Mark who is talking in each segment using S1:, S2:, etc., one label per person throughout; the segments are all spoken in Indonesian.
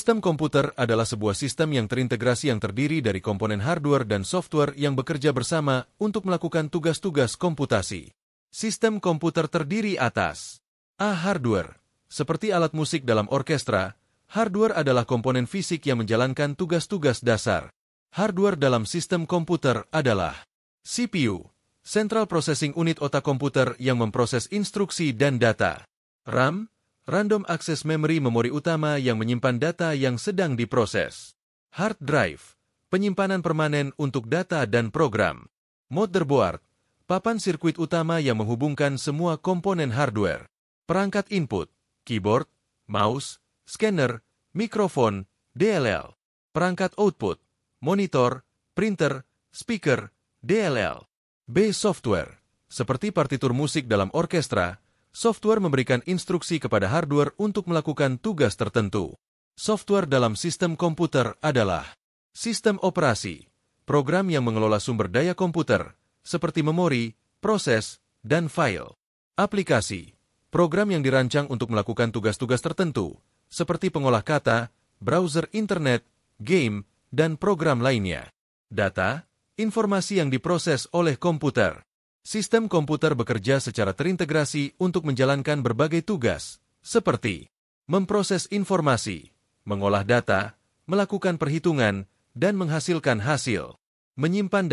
S1: Sistem komputer adalah sebuah sistem yang terintegrasi yang terdiri dari komponen hardware dan software yang bekerja bersama untuk melakukan tugas-tugas komputasi. Sistem komputer terdiri atas A. Hardware. Seperti alat musik dalam orkestra, hardware adalah komponen fisik yang menjalankan tugas-tugas dasar. Hardware dalam sistem komputer adalah CPU, Central Processing Unit otak komputer yang memproses instruksi dan data. RAM, Random Access Memory memori utama yang menyimpan data yang sedang diproses. Hard drive, penyimpanan permanen untuk data dan program. Motherboard, papan sirkuit utama yang menghubungkan semua komponen hardware. Perangkat input, keyboard, mouse, scanner, mikrofon, DLL. Perangkat output, monitor, printer, speaker, DLL. B. Software, seperti partitur musik dalam orkestra, software memberikan instruksi kepada hardware untuk melakukan tugas tertentu. Software dalam sistem komputer adalah sistem operasi, program yang mengelola sumber daya komputer, seperti memori, proses, dan file. Aplikasi, program yang dirancang untuk melakukan tugas-tugas tertentu, seperti pengolah kata, browser internet, game, dan program lainnya. Data, informasi yang diproses oleh komputer. Sistem komputer bekerja secara terintegrasi untuk menjalankan berbagai tugas, seperti memproses informasi, mengolah data, melakukan perhitungan, dan menghasilkan hasil. Menyimpan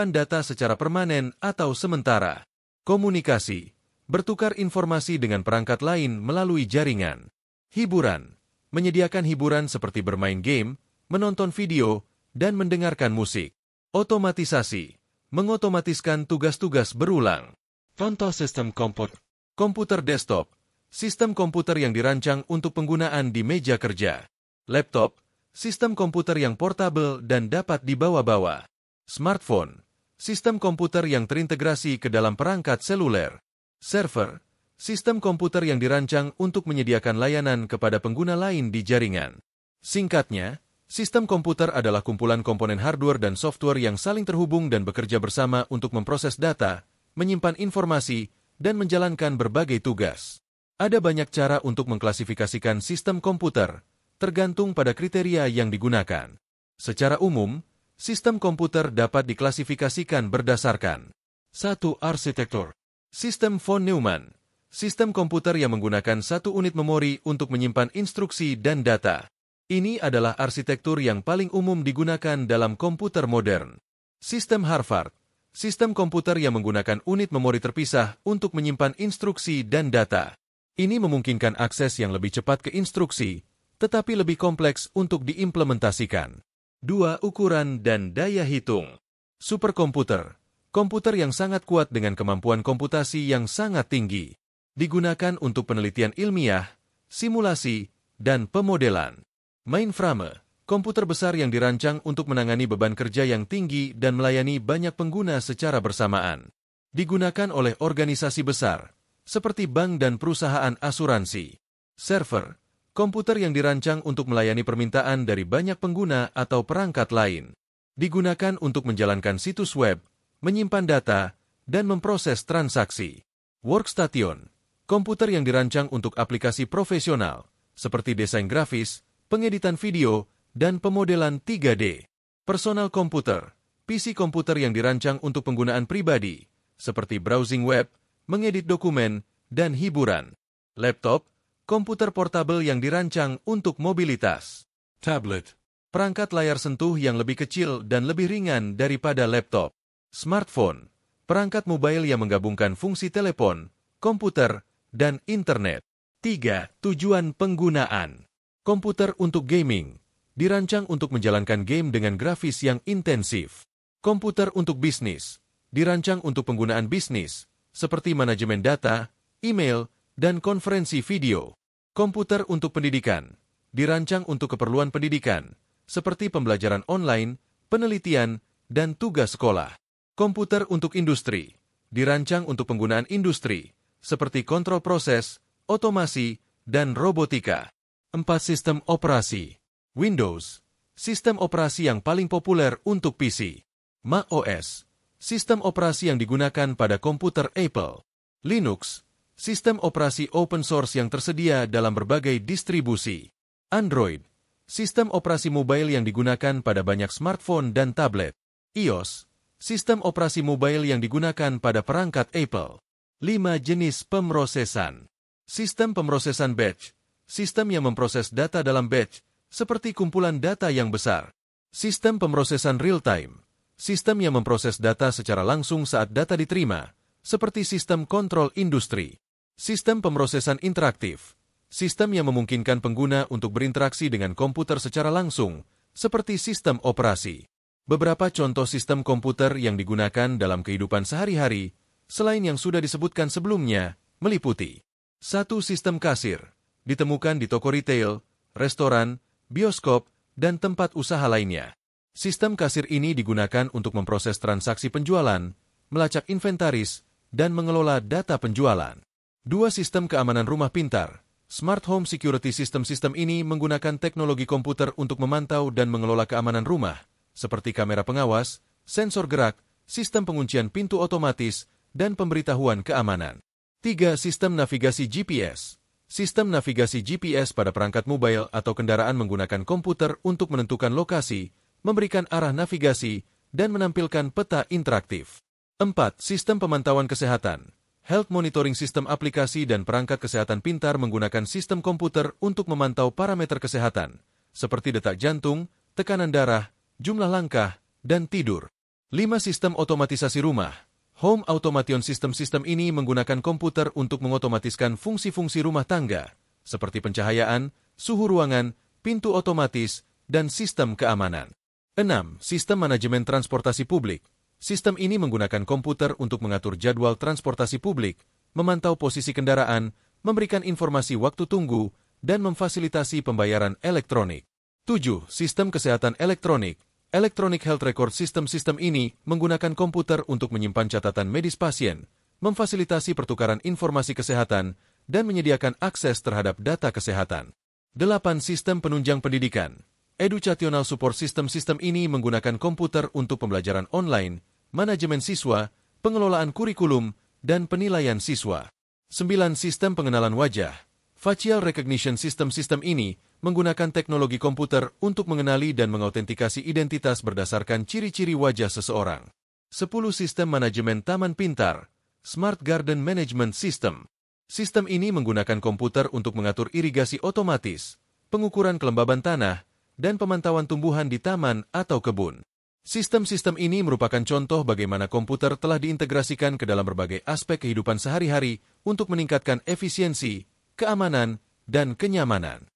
S1: data secara permanen atau sementara. Komunikasi, bertukar informasi dengan perangkat lain melalui jaringan. Hiburan, menyediakan hiburan seperti bermain game, menonton video, dan mendengarkan musik. Otomatisasi, mengotomatiskan tugas-tugas berulang. Contoh sistem komputer desktop, sistem komputer yang dirancang untuk penggunaan di meja kerja. Laptop, sistem komputer yang portable dan dapat dibawa-bawa. Smartphone, sistem komputer yang terintegrasi ke dalam perangkat seluler. Server, sistem komputer yang dirancang untuk menyediakan layanan kepada pengguna lain di jaringan. Singkatnya, sistem komputer adalah kumpulan komponen hardware dan software yang saling terhubung dan bekerja bersama untuk memproses data, menyimpan informasi, dan menjalankan berbagai tugas. Ada banyak cara untuk mengklasifikasikan sistem komputer, tergantung pada kriteria yang digunakan. Secara umum, sistem komputer dapat diklasifikasikan berdasarkan 1. Arsitektur. Sistem von Neumann, sistem komputer yang menggunakan satu unit memori untuk menyimpan instruksi dan data. Ini adalah arsitektur yang paling umum digunakan dalam komputer modern. Sistem Harvard, sistem komputer yang menggunakan unit memori terpisah untuk menyimpan instruksi dan data. Ini memungkinkan akses yang lebih cepat ke instruksi, tetapi lebih kompleks untuk diimplementasikan. 2. Ukuran dan daya hitung. Superkomputer, komputer yang sangat kuat dengan kemampuan komputasi yang sangat tinggi. Digunakan untuk penelitian ilmiah, simulasi, dan pemodelan. Mainframe, komputer besar yang dirancang untuk menangani beban kerja yang tinggi dan melayani banyak pengguna secara bersamaan. Digunakan oleh organisasi besar, seperti bank dan perusahaan asuransi. Server, komputer yang dirancang untuk melayani permintaan dari banyak pengguna atau perangkat lain. Digunakan untuk menjalankan situs web, menyimpan data, dan memproses transaksi. Workstation, komputer yang dirancang untuk aplikasi profesional, seperti desain grafis, pengeditan video, dan pemodelan 3D. Personal komputer, PC komputer yang dirancang untuk penggunaan pribadi, seperti browsing web, mengedit dokumen, dan hiburan. Laptop, komputer portabel yang dirancang untuk mobilitas. Tablet, perangkat layar sentuh yang lebih kecil dan lebih ringan daripada laptop. Smartphone, perangkat mobile yang menggabungkan fungsi telepon, komputer, dan internet. 3. Tujuan penggunaan. Komputer untuk gaming, dirancang untuk menjalankan game dengan grafis yang intensif. Komputer untuk bisnis, dirancang untuk penggunaan bisnis, seperti manajemen data, email, dan konferensi video. Komputer untuk pendidikan, dirancang untuk keperluan pendidikan, seperti pembelajaran online, penelitian, dan tugas sekolah. Komputer untuk industri, dirancang untuk penggunaan industri, seperti kontrol proses, otomasi, dan robotika. 4. Sistem operasi. Windows, sistem operasi yang paling populer untuk PC. Mac OS, sistem operasi yang digunakan pada komputer Apple. Linux, sistem operasi open source yang tersedia dalam berbagai distribusi. Android, sistem operasi mobile yang digunakan pada banyak smartphone dan tablet. iOS, sistem operasi mobile yang digunakan pada perangkat Apple. 5 jenis pemrosesan. Sistem pemrosesan batch, sistem yang memproses data dalam batch, seperti kumpulan data yang besar. Sistem pemrosesan real-time, sistem yang memproses data secara langsung saat data diterima, seperti sistem kontrol industri. Sistem pemrosesan interaktif, sistem yang memungkinkan pengguna untuk berinteraksi dengan komputer secara langsung, seperti sistem operasi. Beberapa contoh sistem komputer yang digunakan dalam kehidupan sehari-hari, selain yang sudah disebutkan sebelumnya, meliputi 1. Sistem kasir, ditemukan di toko retail, restoran, bioskop, dan tempat usaha lainnya. Sistem kasir ini digunakan untuk memproses transaksi penjualan, melacak inventaris, dan mengelola data penjualan. 2. Sistem keamanan rumah pintar. Smart Home Security System ini menggunakan teknologi komputer untuk memantau dan mengelola keamanan rumah, seperti kamera pengawas, sensor gerak, sistem penguncian pintu otomatis, dan pemberitahuan keamanan. 3. Sistem navigasi GPS. Sistem navigasi GPS pada perangkat mobile atau kendaraan menggunakan komputer untuk menentukan lokasi, memberikan arah navigasi, dan menampilkan peta interaktif. 4. Sistem pemantauan kesehatan. Health Monitoring System aplikasi dan perangkat kesehatan pintar menggunakan sistem komputer untuk memantau parameter kesehatan, seperti detak jantung, tekanan darah, jumlah langkah, dan tidur. 5. Sistem otomatisasi rumah. Home Automation System ini menggunakan komputer untuk mengotomatiskan fungsi-fungsi rumah tangga, seperti pencahayaan, suhu ruangan, pintu otomatis, dan sistem keamanan. 6. Sistem manajemen transportasi publik. Sistem ini menggunakan komputer untuk mengatur jadwal transportasi publik, memantau posisi kendaraan, memberikan informasi waktu tunggu, dan memfasilitasi pembayaran elektronik. 7. Sistem kesehatan elektronik. Electronic Health Record System ini menggunakan komputer untuk menyimpan catatan medis pasien, memfasilitasi pertukaran informasi kesehatan, dan menyediakan akses terhadap data kesehatan. 8. Sistem penunjang pendidikan. Educational Support System ini menggunakan komputer untuk pembelajaran online, manajemen siswa, pengelolaan kurikulum, dan penilaian siswa. 9. Sistem pengenalan wajah. Facial Recognition System ini menggunakan teknologi komputer untuk mengenali dan mengautentikasi identitas berdasarkan ciri-ciri wajah seseorang. 10. Sistem manajemen taman pintar. Smart Garden Management System. Sistem ini menggunakan komputer untuk mengatur irigasi otomatis, pengukuran kelembaban tanah, dan pemantauan tumbuhan di taman atau kebun. Sistem-sistem ini merupakan contoh bagaimana komputer telah diintegrasikan ke dalam berbagai aspek kehidupan sehari-hari untuk meningkatkan efisiensi, keamanan, dan kenyamanan.